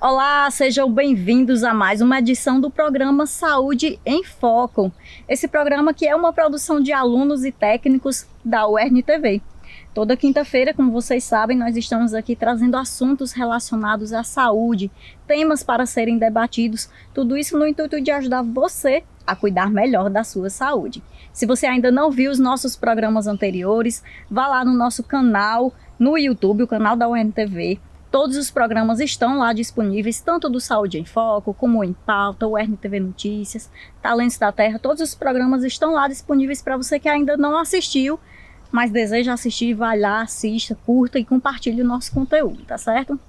Olá, sejam bem-vindos a mais uma edição do programa Saúde em Foco. Esse programa que é uma produção de alunos e técnicos da UERN-TV. Toda quinta-feira, como vocês sabem, nós estamos aqui trazendo assuntos relacionados à saúde, temas para serem debatidos, tudo isso no intuito de ajudar você a cuidar melhor da sua saúde. Se você ainda não viu os nossos programas anteriores, vá lá no nosso canal no YouTube, o canal da UERN-TV. Todos os programas estão lá disponíveis, tanto do Saúde em Foco, como o Em Pauta, o UERN-TV Notícias, Talentos da Terra. Todos os programas estão lá disponíveis para você que ainda não assistiu, mas deseja assistir, vai lá, assista, curta e compartilhe o nosso conteúdo, tá certo?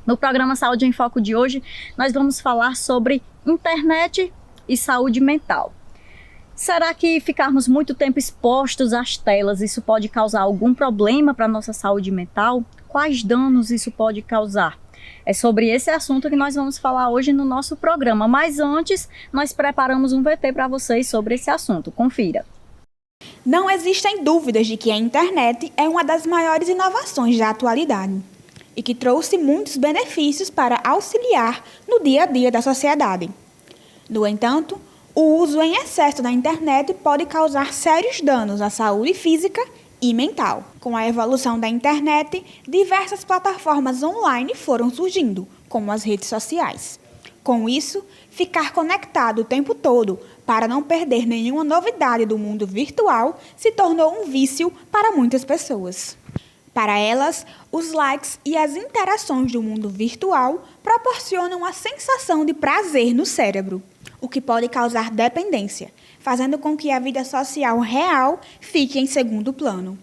No programa Saúde em Foco de hoje, nós vamos falar sobre internet e saúde mental. Será que ficarmos muito tempo expostos às telas, isso pode causar algum problema para a nossa saúde mental? Quais danos isso pode causar? É sobre esse assunto que nós vamos falar hoje no nosso programa, mas antes nós preparamos um VT para vocês sobre esse assunto. Confira. Não existem dúvidas de que a internet é uma das maiores inovações da atualidade e que trouxe muitos benefícios para auxiliar no dia a dia da sociedade. No entanto, o uso em excesso da internet pode causar sérios danos à saúde física e mental. Com a evolução da internet, diversas plataformas online foram surgindo, como as redes sociais. Com isso, ficar conectado o tempo todo para não perder nenhuma novidade do mundo virtual se tornou um vício para muitas pessoas. Para elas, os likes e as interações do mundo virtual proporcionam a sensação de prazer no cérebro, o que pode causar dependência, fazendo com que a vida social real fique em segundo plano.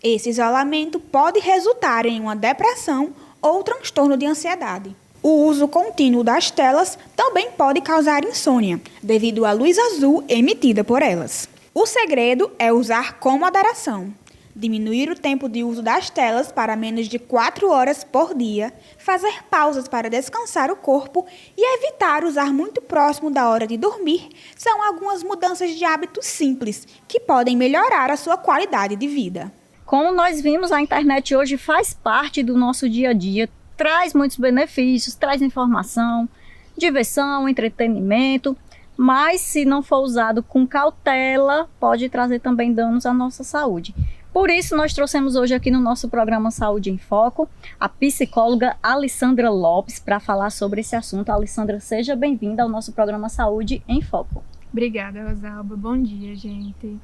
Esse isolamento pode resultar em uma depressão ou transtorno de ansiedade. O uso contínuo das telas também pode causar insônia, devido à luz azul emitida por elas. O segredo é usar com moderação. Diminuir o tempo de uso das telas para menos de 4 horas por dia, fazer pausas para descansar o corpo e evitar usar muito próximo da hora de dormir são algumas mudanças de hábitos simples que podem melhorar a sua qualidade de vida. Como nós vimos, a internet hoje faz parte do nosso dia a dia, traz muitos benefícios, traz informação, diversão, entretenimento, mas se não for usado com cautela, pode trazer também danos à nossa saúde. Por isso, nós trouxemos hoje aqui no nosso programa Saúde em Foco a psicóloga Alessandra Lopes para falar sobre esse assunto. Alessandra, seja bem-vinda ao nosso programa Saúde em Foco. Obrigada, Rosalba. Bom dia, gente.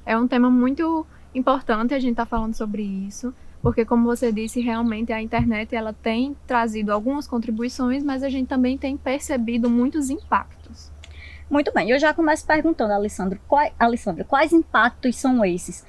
É um tema muito importante a gente estar falando sobre isso, porque, como você disse, realmente a internet ela tem trazido algumas contribuições, mas a gente também tem percebido muitos impactos. Muito bem, eu já começo perguntando, Alessandra, quais impactos são esses?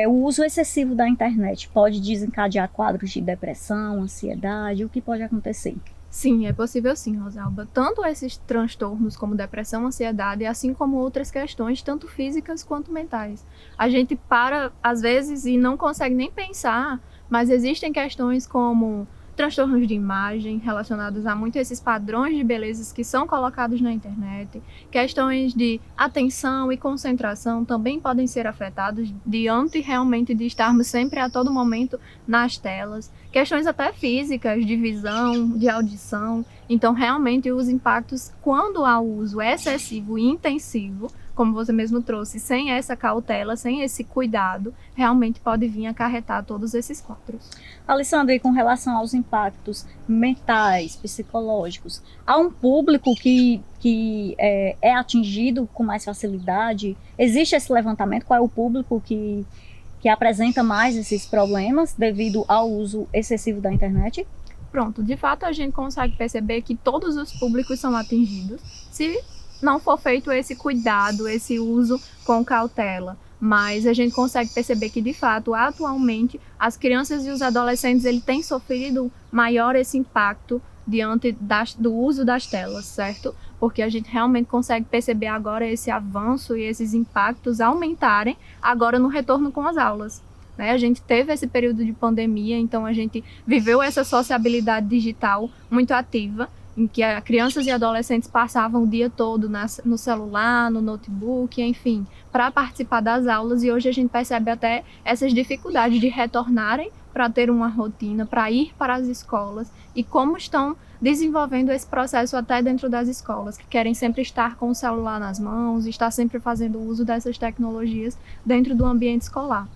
O uso excessivo da internet pode desencadear quadros de depressão, ansiedade, o que pode acontecer? Sim, é possível sim, Rosalba. Tanto esses transtornos como depressão, ansiedade, assim como outras questões, tanto físicas quanto mentais. A gente para, às vezes, e não consegue nem pensar, mas existem questões como transtornos de imagem relacionados a muito esses padrões de belezas que são colocados na internet, questões de atenção e concentração também podem ser afetados diante realmente de estarmos sempre a todo momento nas telas, questões até físicas, de visão, de audição. Então, realmente, os impactos, quando há uso excessivo e intensivo, como você mesmo trouxe, sem essa cautela, sem esse cuidado, realmente pode vir acarretar todos esses quadros. Alessandra, e com relação aos impactos mentais, psicológicos, há um público que é atingido com mais facilidade? Existe esse levantamento? Qual é o público que apresenta mais esses problemas devido ao uso excessivo da internet? Pronto, de fato a gente consegue perceber que todos os públicos são atingidos se não for feito esse cuidado, esse uso com cautela. Mas a gente consegue perceber que, de fato, atualmente, as crianças e os adolescentes eles têm sofrido maior esse impacto diante do uso das telas, certo? Porque a gente realmente consegue perceber agora esse avanço e esses impactos aumentarem agora no retorno com as aulas. A gente teve esse período de pandemia, então a gente viveu essa sociabilidade digital muito ativa, em que crianças e adolescentes passavam o dia todo no celular, no notebook, enfim, para participar das aulas, e hoje a gente percebe até essas dificuldades de retornarem para ter uma rotina, para ir para as escolas e como estão desenvolvendo esse processo até dentro das escolas, que querem sempre estar com o celular nas mãos, estar sempre fazendo uso dessas tecnologias dentro do ambiente escolar.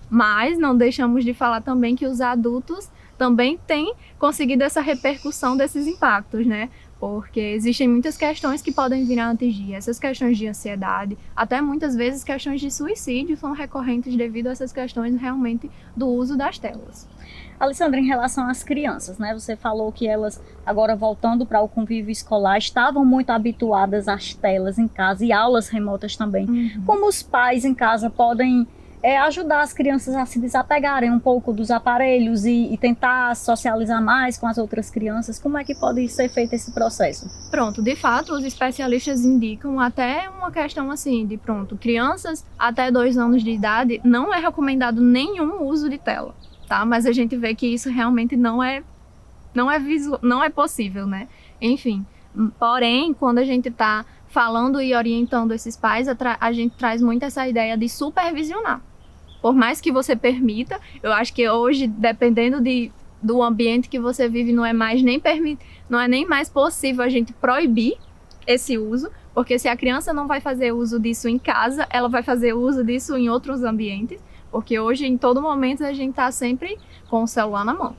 Mas não deixamos de falar também que os adultos também têm conseguido essa repercussão desses impactos, né? Porque existem muitas questões que podem vir a atingir. Essas questões de ansiedade, até muitas vezes questões de suicídio são recorrentes devido a essas questões realmente do uso das telas. Alessandra, em relação às crianças, né? Você falou que elas, agora voltando para o convívio escolar, estavam muito habituadas às telas em casa e aulas remotas também. Como os pais em casa podem ajudar as crianças a se desapegarem um pouco dos aparelhos e tentar socializar mais com as outras crianças? Como é que pode ser feito esse processo? Pronto, de fato, os especialistas indicam até uma questão assim, de crianças até 2 anos de idade, não é recomendado nenhum uso de tela, tá? Mas a gente vê que isso realmente não é possível, né? Enfim, porém, quando a gente está falando e orientando esses pais, a gente traz muito essa ideia de supervisionar. Por mais que você permita, eu acho que hoje, dependendo do ambiente que você vive, não é nem mais possível a gente proibir esse uso, porque se a criança não vai fazer uso disso em casa, ela vai fazer uso disso em outros ambientes, porque hoje, em todo momento, a gente está sempre com o celular na mão.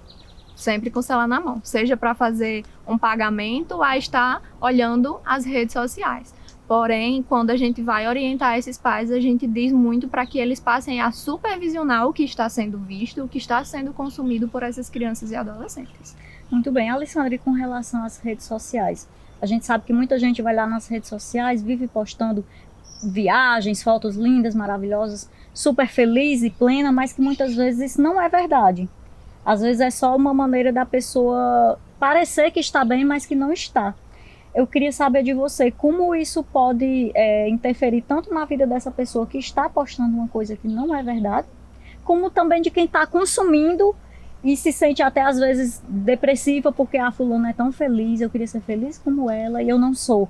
Sempre com o celular na mão, seja para fazer um pagamento, a estar olhando as redes sociais. Porém, quando a gente vai orientar esses pais, a gente diz muito para que eles passem a supervisionar o que está sendo visto, o que está sendo consumido por essas crianças e adolescentes. Muito bem. Alessandra, e com relação às redes sociais? A gente sabe que muita gente vai lá nas redes sociais, vive postando viagens, fotos lindas, maravilhosas, super feliz e plena, mas que muitas vezes isso não é verdade. Às vezes é só uma maneira da pessoa parecer que está bem, mas que não está. Eu queria saber de você como isso pode interferir tanto na vida dessa pessoa que está postando uma coisa que não é verdade, como também de quem está consumindo e se sente até às vezes depressiva porque a fulana é tão feliz, eu queria ser feliz como ela e eu não sou.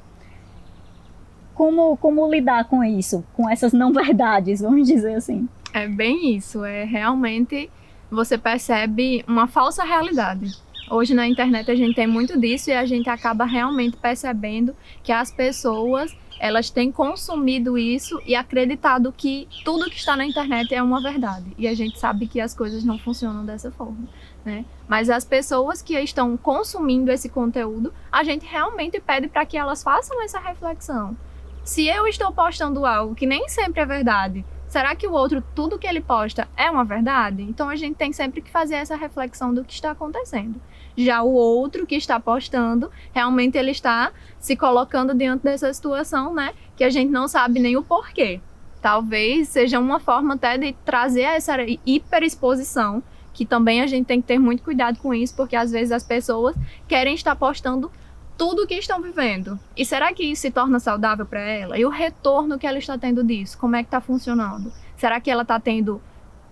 Como lidar com isso, com essas não verdades, vamos dizer assim? É bem isso, realmente você percebe uma falsa realidade. Hoje na internet a gente tem muito disso e a gente acaba realmente percebendo que as pessoas, elas têm consumido isso e acreditado que tudo que está na internet é uma verdade. E a gente sabe que as coisas não funcionam dessa forma, né? Mas as pessoas que estão consumindo esse conteúdo, a gente realmente pede para que elas façam essa reflexão. Se eu estou postando algo que nem sempre é verdade, será que o outro, tudo que ele posta é uma verdade? Então a gente tem sempre que fazer essa reflexão do que está acontecendo. Já o outro que está postando, realmente ele está se colocando diante dessa situação, né? Que a gente não sabe nem o porquê. Talvez seja uma forma até de trazer essa hiperexposição, que também a gente tem que ter muito cuidado com isso, porque às vezes as pessoas querem estar postando tudo o que estão vivendo. E será que isso se torna saudável para ela? E o retorno que ela está tendo disso? Como é que está funcionando? Será que ela está tendo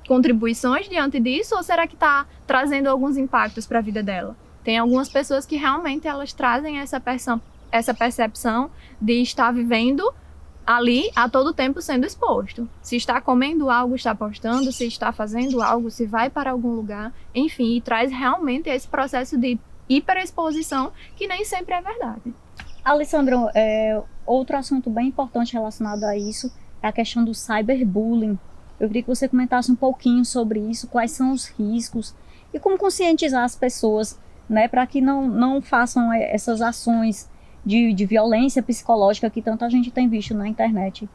contribuições diante disso ou será que está trazendo alguns impactos para a vida dela? Tem algumas pessoas que realmente elas trazem essa percepção de estar vivendo ali a todo tempo sendo exposto. Se está comendo algo, está postando, se está fazendo algo, se vai para algum lugar, enfim, e traz realmente esse processo de hiperexposição que nem sempre é verdade. Alessandra, outro assunto bem importante relacionado a isso é a questão do cyberbullying. Eu queria que você comentasse um pouquinho sobre isso, quais são os riscos e como conscientizar as pessoas, né, para que não façam essas ações de violência psicológica que tanta gente tem visto na internet.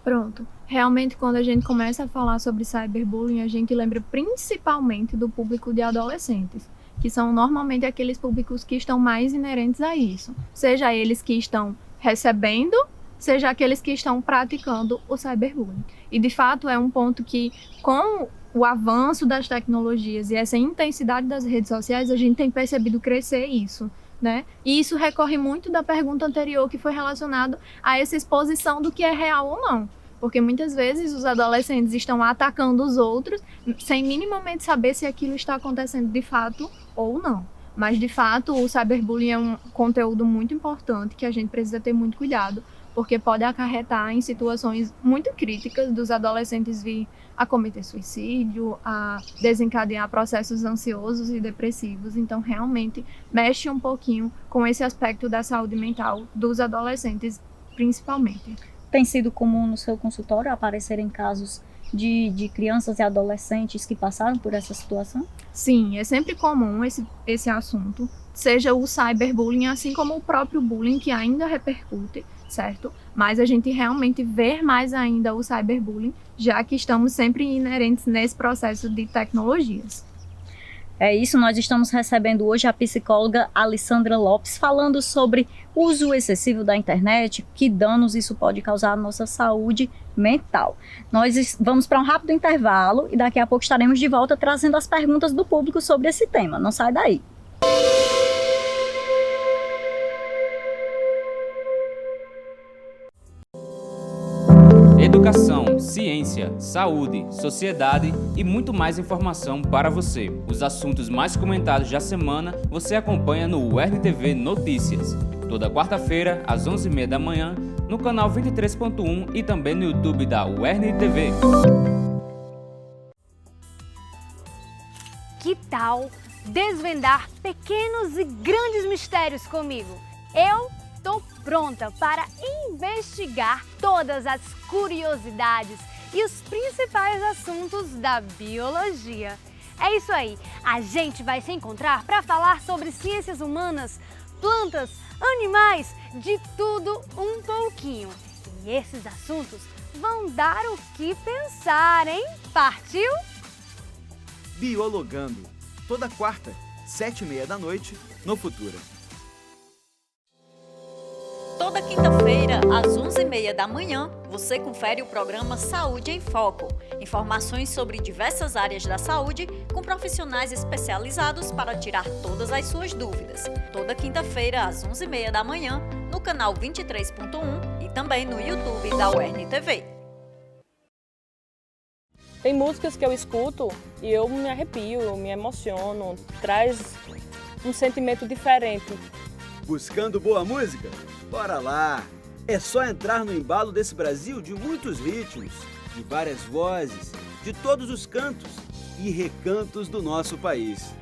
Pronto. Realmente, quando a gente começa a falar sobre cyberbullying, a gente lembra principalmente do público de adolescentes, que são normalmente aqueles públicos que estão mais inerentes a isso. Seja eles que estão recebendo, seja aqueles que estão praticando o cyberbullying. E, de fato, é um ponto que, com o avanço das tecnologias e essa intensidade das redes sociais, a gente tem percebido crescer isso, né? E isso recorre muito da pergunta anterior, que foi relacionado a essa exposição do que é real ou não. Porque muitas vezes os adolescentes estão atacando os outros sem minimamente saber se aquilo está acontecendo de fato ou não. Mas, de fato, o cyberbullying é um conteúdo muito importante que a gente precisa ter muito cuidado, porque pode acarretar em situações muito críticas dos adolescentes vir a cometer suicídio, a desencadear processos ansiosos e depressivos. Então, realmente, mexe um pouquinho com esse aspecto da saúde mental dos adolescentes, principalmente. Tem sido comum no seu consultório aparecerem casos de crianças e adolescentes que passaram por essa situação? Sim, é sempre comum esse assunto, seja o cyberbullying, assim como o próprio bullying, que ainda repercute, certo? Mas a gente realmente vê mais ainda o cyberbullying, já que estamos sempre inerentes nesse processo de tecnologias. É isso, nós estamos recebendo hoje a psicóloga Alessandra Lopes falando sobre o uso excessivo da internet, que danos isso pode causar à nossa saúde mental. Nós vamos para um rápido intervalo e daqui a pouco estaremos de volta trazendo as perguntas do público sobre esse tema. Não sai daí. Educação, ciência, saúde, sociedade e muito mais informação para você. Os assuntos mais comentados da semana você acompanha no UERN-TV Notícias. Toda quarta-feira, às 11h30 da manhã, no canal 23.1 e também no YouTube da UERN-TV. Que tal desvendar pequenos e grandes mistérios comigo? Eu estou pronta para investigar todas as curiosidades e os principais assuntos da biologia. É isso aí, a gente vai se encontrar para falar sobre ciências humanas, plantas, animais, de tudo um pouquinho. E esses assuntos vão dar o que pensar, hein? Partiu? Biologando, toda quarta, 7h30 da noite, no Futura. Toda quinta-feira, às 11h30 da manhã, você confere o programa Saúde em Foco. Informações sobre diversas áreas da saúde com profissionais especializados para tirar todas as suas dúvidas. Toda quinta-feira, às 11h30 da manhã, no canal 23.1 e também no YouTube da UERN-TV. Tem músicas que eu escuto e eu me arrepio, eu me emociono, traz um sentimento diferente. Buscando boa música? Bora lá! É só entrar no embalo desse Brasil de muitos ritmos, de várias vozes, de todos os cantos e recantos do nosso país.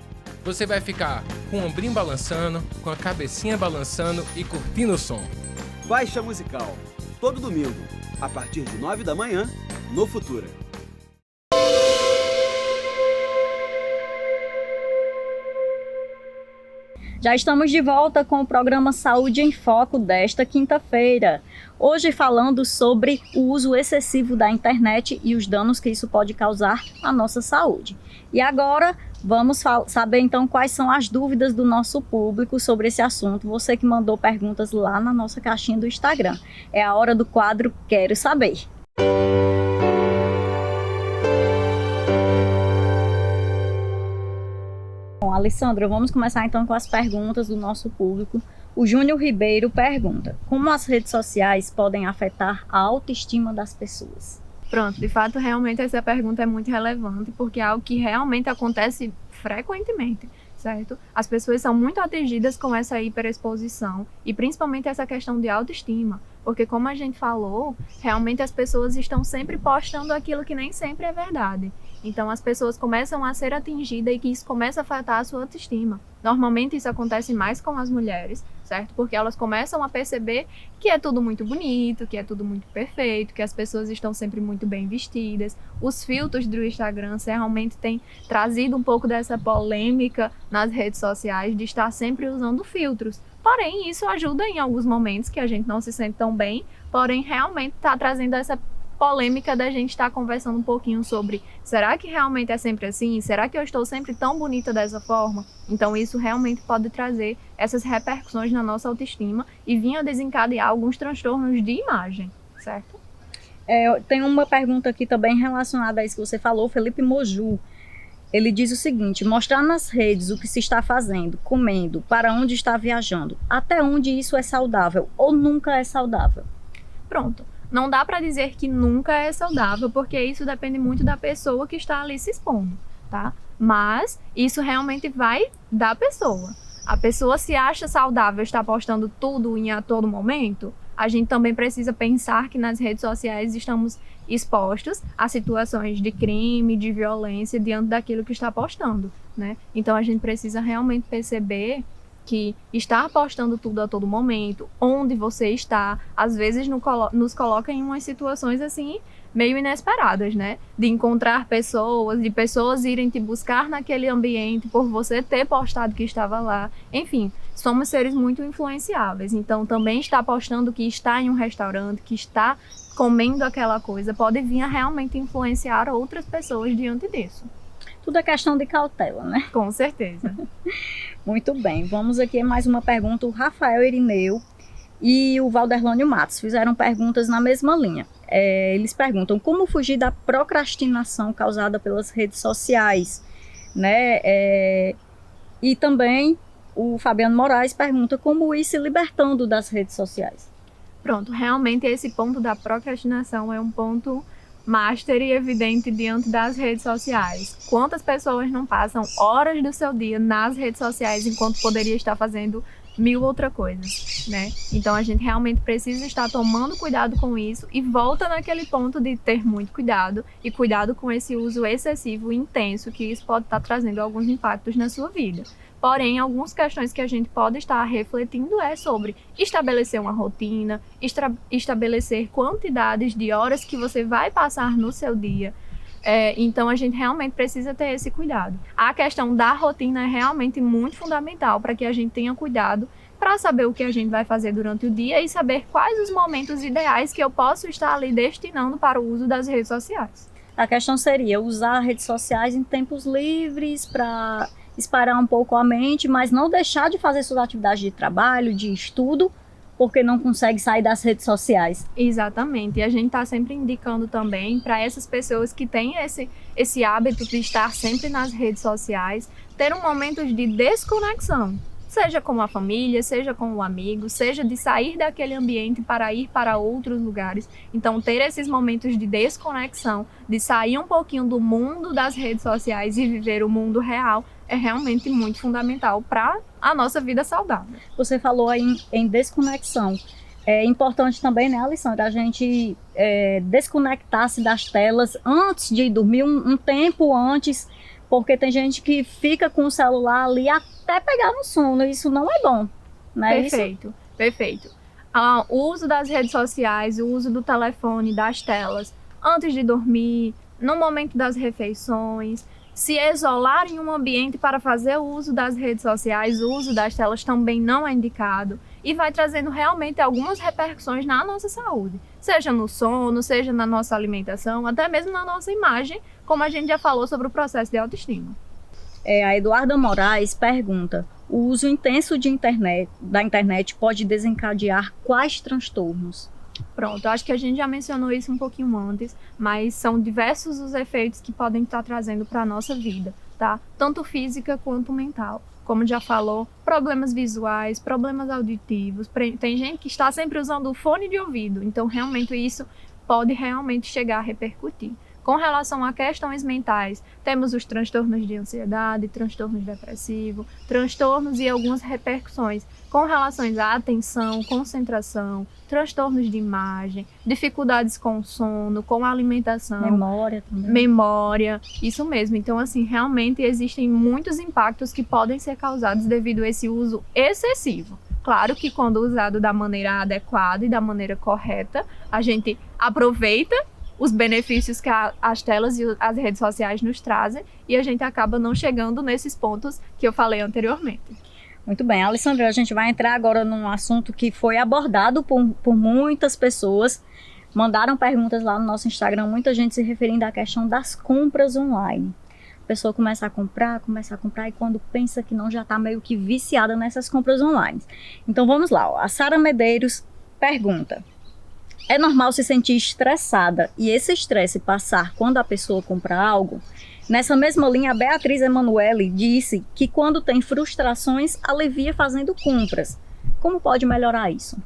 Você vai ficar com o ombrinho balançando, com a cabecinha balançando e curtindo o som. Faixa Musical, todo domingo, a partir de 9 da manhã, no Futura. Já estamos de volta com o programa Saúde em Foco desta quinta-feira. Hoje falando sobre o uso excessivo da internet e os danos que isso pode causar à nossa saúde. E agora vamos saber então quais são as dúvidas do nosso público sobre esse assunto. Você que mandou perguntas lá na nossa caixinha do Instagram. É a hora do quadro Quero Saber. Bom, Alessandra, vamos começar então com as perguntas do nosso público. O Júnior Ribeiro pergunta: como as redes sociais podem afetar a autoestima das pessoas? Pronto, de fato, realmente essa pergunta é muito relevante, porque é algo que realmente acontece frequentemente, certo? As pessoas são muito atingidas com essa hiperexposição e principalmente essa questão de autoestima, porque como a gente falou, realmente as pessoas estão sempre postando aquilo que nem sempre é verdade. Então as pessoas começam a ser atingidas e que isso começa a afetar a sua autoestima. Normalmente isso acontece mais com as mulheres, certo? Porque elas começam a perceber que é tudo muito bonito, que é tudo muito perfeito, que as pessoas estão sempre muito bem vestidas. Os filtros do Instagram realmente têm trazido um pouco dessa polêmica nas redes sociais de estar sempre usando filtros. Porém, isso ajuda em alguns momentos que a gente não se sente tão bem, porém realmente está trazendo essa polêmica da gente estar conversando um pouquinho sobre: será que realmente é sempre assim? Será que eu estou sempre tão bonita dessa forma? Então isso realmente pode trazer essas repercussões na nossa autoestima e vir a desencadear alguns transtornos de imagem, certo? Tem uma pergunta aqui também relacionada a isso que você falou, Felipe Moju. Ele diz o seguinte: mostrar nas redes o que se está fazendo, comendo, para onde está viajando, até onde isso é saudável ou nunca é saudável? Pronto. Não dá para dizer que nunca é saudável, porque isso depende muito da pessoa que está ali se expondo, tá? Mas isso realmente vai da pessoa. A pessoa se acha saudável, está postando tudo em a todo momento, a gente também precisa pensar que nas redes sociais estamos expostos a situações de crime, de violência diante daquilo que está postando, né? Então a gente precisa realmente perceber que estar postando tudo a todo momento, onde você está, às vezes nos coloca em umas situações assim meio inesperadas, né? De encontrar pessoas, de pessoas irem te buscar naquele ambiente por você ter postado que estava lá. Enfim, somos seres muito influenciáveis. Então também estar postando que está em um restaurante, que está comendo aquela coisa, pode vir a realmente influenciar outras pessoas diante disso. Tudo é questão de cautela, né? Com certeza. Muito bem, vamos aqui a mais uma pergunta. O Rafael Irineu e o Valderlânio Matos fizeram perguntas na mesma linha. Eles perguntam como fugir da procrastinação causada pelas redes sociais, né? E também o Fabiano Moraes pergunta como ir se libertando das redes sociais. Pronto, realmente esse ponto da procrastinação é um ponto master e evidente diante das redes sociais. Quantas pessoas não passam horas do seu dia nas redes sociais enquanto poderia estar fazendo 1000 outras coisas, né? Então a gente realmente precisa estar tomando cuidado com isso e volta naquele ponto de ter muito cuidado e cuidado com esse uso excessivo e intenso, que isso pode estar trazendo alguns impactos na sua vida. Porém, algumas questões que a gente pode estar refletindo é sobre estabelecer uma rotina, estabelecer quantidades de horas que você vai passar no seu dia. Então, a gente realmente precisa ter esse cuidado. A questão da rotina é realmente muito fundamental para que a gente tenha cuidado para saber o que a gente vai fazer durante o dia e saber quais os momentos ideais que eu posso estar ali destinando para o uso das redes sociais. A questão seria usar redes sociais em tempos livres para espairar um pouco a mente, mas não deixar de fazer suas atividades de trabalho, de estudo, porque não consegue sair das redes sociais. Exatamente, e a gente está sempre indicando também para essas pessoas que têm esse hábito de estar sempre nas redes sociais, ter um momento de desconexão, seja com a família, seja com o amigo, seja de sair daquele ambiente para ir para outros lugares. Então, ter esses momentos de desconexão, de sair um pouquinho do mundo das redes sociais e viver o mundo real, é realmente muito fundamental para a nossa vida saudável. Você falou aí em desconexão. É importante também, né, Alessandra, a gente desconectar-se das telas antes de dormir, um tempo antes, porque tem gente que fica com o celular ali até pegar no sono. Isso não é bom, né? Perfeito, perfeito. O uso das redes sociais, o uso do telefone, das telas, antes de dormir, no momento das refeições, se isolar em um ambiente para fazer o uso das redes sociais, o uso das telas também não é indicado e vai trazendo realmente algumas repercussões na nossa saúde, seja no sono, seja na nossa alimentação, até mesmo na nossa imagem, como a gente já falou sobre o processo de autoestima. A Eduarda Moraes pergunta: o uso intenso da internet pode desencadear quais transtornos? Pronto, acho que a gente já mencionou isso um pouquinho antes, mas são diversos os efeitos que podem estar trazendo para a nossa vida, tá? Tanto física quanto mental. Como já falou, problemas visuais, problemas auditivos. Tem gente que está sempre usando o fone de ouvido, então realmente isso pode realmente chegar a repercutir. Com relação a questões mentais, temos os transtornos de ansiedade, transtornos depressivos, transtornos e algumas repercussões com relação à atenção, concentração, transtornos de imagem, dificuldades com o sono, com a alimentação. Memória também. Memória, isso mesmo. Então, assim, realmente existem muitos impactos que podem ser causados devido a esse uso excessivo. Claro que quando usado da maneira adequada e da maneira correta, a gente aproveita os benefícios que as telas e as redes sociais nos trazem e a gente acaba não chegando nesses pontos que eu falei anteriormente. Muito bem, Alessandra, a gente vai entrar agora num assunto que foi abordado por muitas pessoas. Mandaram perguntas lá no nosso Instagram, muita gente se referindo à questão das compras online. A pessoa começa a comprar e quando pensa que não, já está meio que viciada nessas compras online. Então vamos lá, ó. A Sara Medeiros pergunta: é normal se sentir estressada e esse estresse passar quando a pessoa compra algo? Nessa mesma linha, a Beatriz Emanuele disse que quando tem frustrações, alivia fazendo compras. Como pode melhorar isso?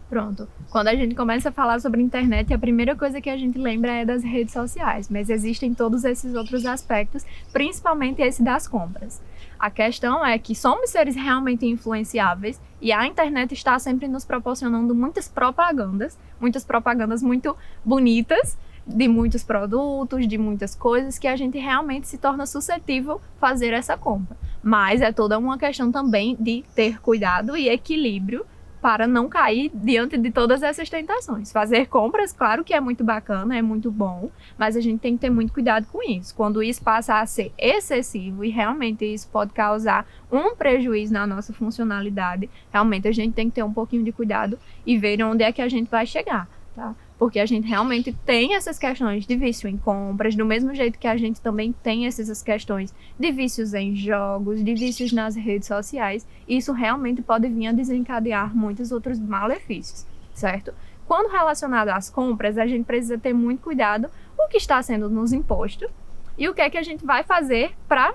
Pronto. Quando a gente começa a falar sobre internet, a primeira coisa que a gente lembra é das redes sociais, mas existem todos esses outros aspectos, principalmente esse das compras. A questão é que somos seres realmente influenciáveis e a internet está sempre nos proporcionando muitas propagandas muito bonitas, de muitos produtos, de muitas coisas que a gente realmente se torna suscetível fazer essa compra. Mas é toda uma questão também de ter cuidado e equilíbrio para não cair diante de todas essas tentações. Fazer compras, claro que é muito bacana, é muito bom, mas a gente tem que ter muito cuidado com isso. Quando isso passa a ser excessivo e realmente isso pode causar um prejuízo na nossa funcionalidade, realmente a gente tem que ter um pouquinho de cuidado e ver onde é que a gente vai chegar, tá? Porque a gente realmente tem essas questões de vício em compras, do mesmo jeito que a gente também tem essas questões de vícios em jogos, de vícios nas redes sociais. E isso realmente pode vir a desencadear muitos outros malefícios, certo? Quando relacionado às compras, a gente precisa ter muito cuidado com o que está sendo nos imposto e o que é que a gente vai fazer para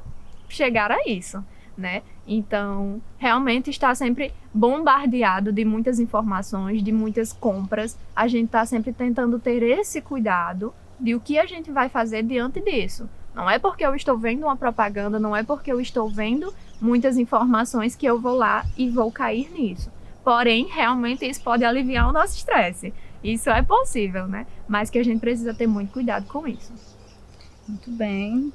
chegar a isso, né? Então, realmente está sempre bombardeado de muitas informações, de muitas compras. A gente está sempre tentando ter esse cuidado de o que a gente vai fazer diante disso. Não é porque eu estou vendo uma propaganda, não é porque eu estou vendo muitas informações que eu vou lá e vou cair nisso. Porém, realmente isso pode aliviar o nosso estresse. Isso é possível, né? Mas que a gente precisa ter muito cuidado com isso. Muito bem.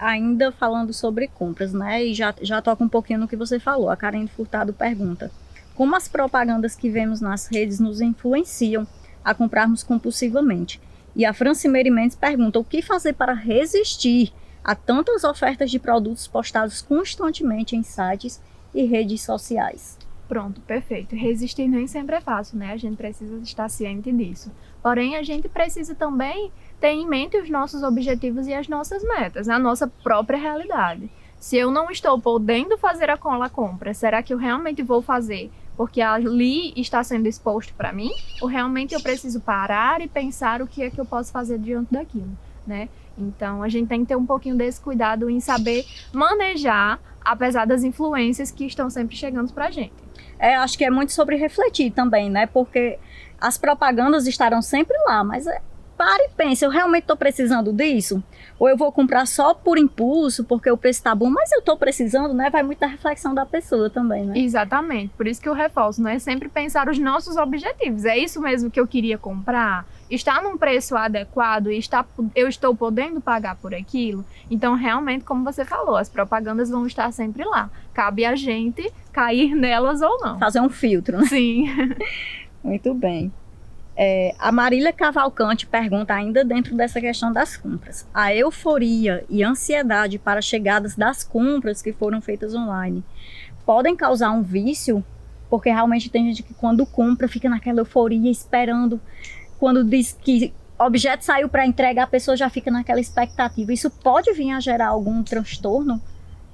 Ainda falando sobre compras, né? E já toca um pouquinho no que você falou. A Karen Furtado pergunta: como as propagandas que vemos nas redes nos influenciam a comprarmos compulsivamente? E a Francimeire Mendes pergunta: o que fazer para resistir a tantas ofertas de produtos postados constantemente em sites e redes sociais? Pronto, perfeito. Resistir nem sempre é fácil, né? A gente precisa estar ciente disso. Porém, a gente precisa também ter em mente os nossos objetivos e as nossas metas, a nossa própria realidade. Se eu não estou podendo fazer aquela compra, será que eu realmente vou fazer porque ali está sendo exposto para mim? Ou realmente eu preciso parar e pensar o que é que eu posso fazer diante daquilo, né? Então, a gente tem que ter um pouquinho desse cuidado em saber manejar, apesar das influências que estão sempre chegando para a gente. Acho que é muito sobre refletir também, né? Porque as propagandas estarão sempre lá, mas para e pense, eu realmente estou precisando disso? Ou eu vou comprar só por impulso, porque o preço está bom, mas eu estou precisando, né? Vai muito da reflexão da pessoa também, né? Exatamente, por isso que eu reforço, né? Sempre pensar os nossos objetivos. É isso mesmo que eu queria comprar? Está num preço adequado e eu estou podendo pagar por aquilo? Então, realmente, como você falou, as propagandas vão estar sempre lá. Cabe a gente cair nelas ou não. Fazer um filtro, né? Sim. Muito bem. A Marília Cavalcante pergunta, ainda dentro dessa questão das compras: a euforia e ansiedade para chegadas das compras que foram feitas online podem causar um vício? Porque realmente tem gente que quando compra fica naquela euforia esperando, quando diz que objeto saiu para entrega, a pessoa já fica naquela expectativa. Isso pode vir a gerar algum transtorno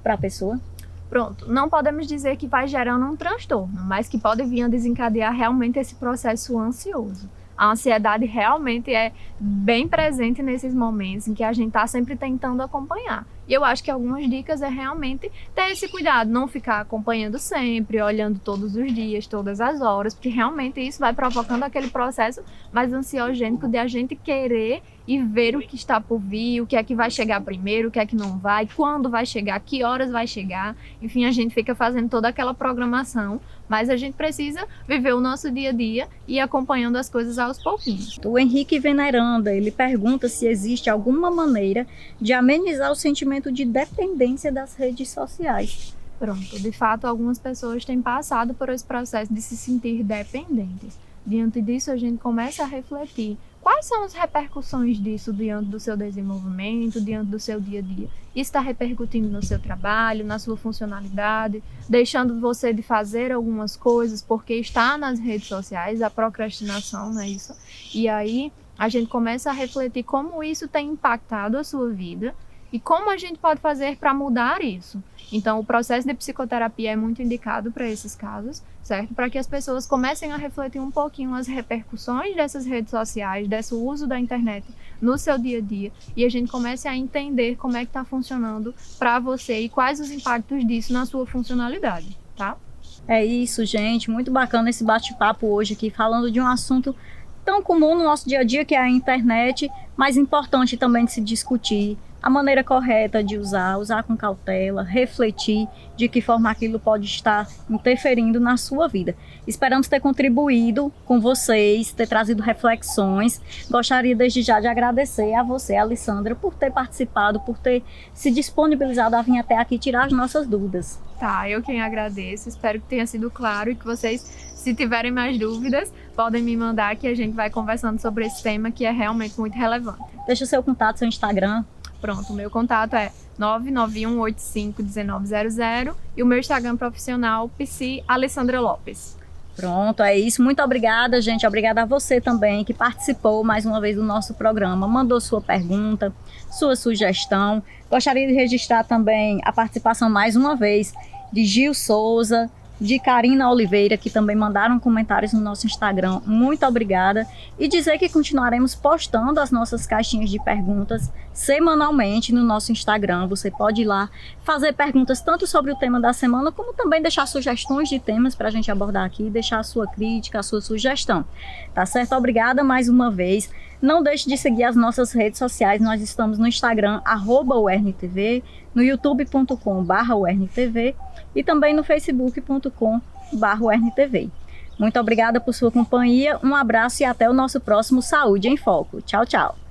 para a pessoa? Pronto, não podemos dizer que vai gerando um transtorno, mas que pode vir a desencadear realmente esse processo ansioso. A ansiedade realmente é bem presente nesses momentos em que a gente está sempre tentando acompanhar. E eu acho que algumas dicas é realmente ter esse cuidado, não ficar acompanhando sempre, olhando todos os dias, todas as horas, porque realmente isso vai provocando aquele processo mais ansiogênico de a gente querer e ver o que está por vir, o que é que vai chegar primeiro, o que é que não vai, quando vai chegar, que horas vai chegar. Enfim, a gente fica fazendo toda aquela programação, mas a gente precisa viver o nosso dia a dia e ir acompanhando as coisas aos pouquinhos. O Henrique Veneranda, ele pergunta se existe alguma maneira de amenizar o sentimento de dependência das redes sociais. Pronto, de fato, algumas pessoas têm passado por esse processo de se sentir dependentes. Diante disso, a gente começa a refletir quais são as repercussões disso diante do seu desenvolvimento, diante do seu dia a dia. Isso está repercutindo no seu trabalho, na sua funcionalidade, deixando você de fazer algumas coisas porque está nas redes sociais, a procrastinação, não é isso? E aí a gente começa a refletir como isso tem impactado a sua vida e como a gente pode fazer para mudar isso. Então, o processo de psicoterapia é muito indicado para esses casos, certo? Para que as pessoas comecem a refletir um pouquinho as repercussões dessas redes sociais, desse uso da internet no seu dia a dia, e a gente comece a entender como é que está funcionando para você e quais os impactos disso na sua funcionalidade, tá? É isso, gente. Muito bacana esse bate-papo hoje aqui, falando de um assunto tão comum no nosso dia a dia, que é a internet, mas importante também de se discutir, a maneira correta de usar com cautela, refletir de que forma aquilo pode estar interferindo na sua vida. Esperamos ter contribuído com vocês, ter trazido reflexões. Gostaria desde já de agradecer a você, Alessandra, por ter participado, por ter se disponibilizado a vir até aqui tirar as nossas dúvidas. Tá, eu quem agradeço, espero que tenha sido claro e que vocês, se tiverem mais dúvidas, podem me mandar que a gente vai conversando sobre esse tema que é realmente muito relevante. Deixa o seu contato, seu Instagram. Pronto, o meu contato é 991851900 e o meu Instagram profissional, Psi Alessandra Lopes. Pronto, é isso. Muito obrigada, gente. Obrigada a você também que participou mais uma vez do nosso programa, mandou sua pergunta, sua sugestão. Gostaria de registrar também a participação mais uma vez de Gil Souza, de Karina Oliveira, que também mandaram comentários no nosso Instagram. Muito obrigada. E dizer que continuaremos postando as nossas caixinhas de perguntas semanalmente no nosso Instagram. Você pode ir lá fazer perguntas tanto sobre o tema da semana, como também deixar sugestões de temas para a gente abordar aqui, deixar a sua crítica, a sua sugestão. Tá certo? Obrigada mais uma vez. Não deixe de seguir as nossas redes sociais. Nós estamos no Instagram, @UERNTV, no youtube.com/UERNTV e também no facebook.com/UERNTV. Muito obrigada por sua companhia, um abraço e até o nosso próximo Saúde em Foco. Tchau, tchau!